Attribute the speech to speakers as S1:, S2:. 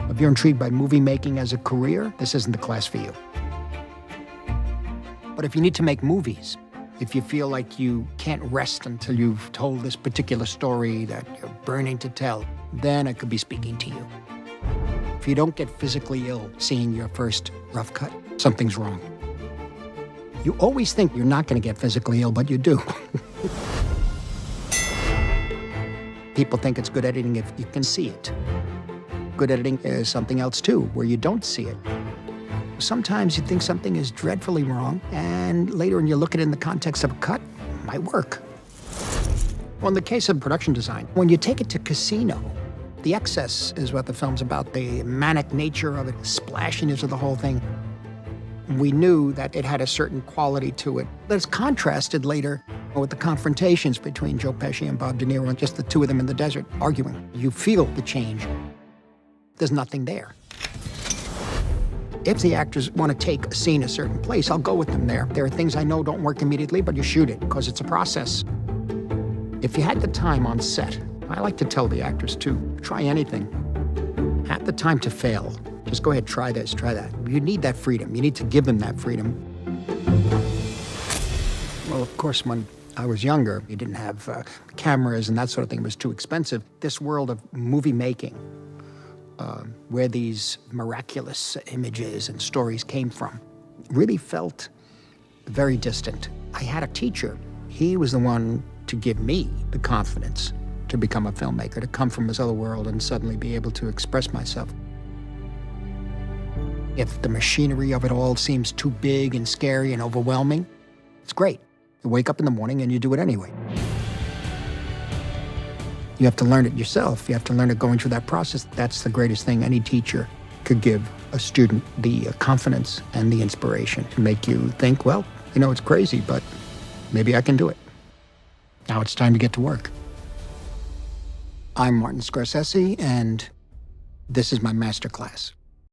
S1: If you're intrigued by movie making as a career, this isn't the class for you. But if you need to make movies, if you feel like you can't rest until you've told this particular story that you're burning to tell, then it could be speaking to you. If you don't get physically ill seeing your first rough cut, something's wrong. You always think you're not going to get physically ill, but you do. People think it's good editing if you can see it. Good editing is something else too, where you don't see it. Sometimes you think something is dreadfully wrong, and later when you look at it in the context of a cut, it might work. Well, in the case of production design, when you take it to Casino, the excess is what the film's about, the manic nature of it, splashiness of the whole thing. We knew that it had a certain quality to it that's contrasted later with the confrontations between Joe Pesci and Bob De Niro, and just the two of them in the desert arguing. You feel the change. There's nothing there. If the actors want to take a scene a certain place, I'll go with them there. There are things I know don't work immediately, but you shoot it because it's a process. If you had the time on set, I like to tell the actors to try anything. Have the time to fail. Just go ahead, try this, try that. You need that freedom. You need to give them that freedom. Well, of course, when I was younger, you didn't have cameras and that sort of thing. It was too expensive. This world of movie making, where these miraculous images and stories came from, really felt very distant. I had a teacher. He was the one to give me the confidence to become a filmmaker, to come from this other world and suddenly be able to express myself. If the machinery of it all seems too big and scary and overwhelming, it's great. You wake up in the morning and you do it anyway. You have to learn it yourself. You have to learn it going through that process. That's the greatest thing any teacher could give a student, the confidence and the inspiration to make you think, well, you know, it's crazy, but maybe I can do it. Now it's time to get to work. I'm Martin Scorsese, and this is my masterclass.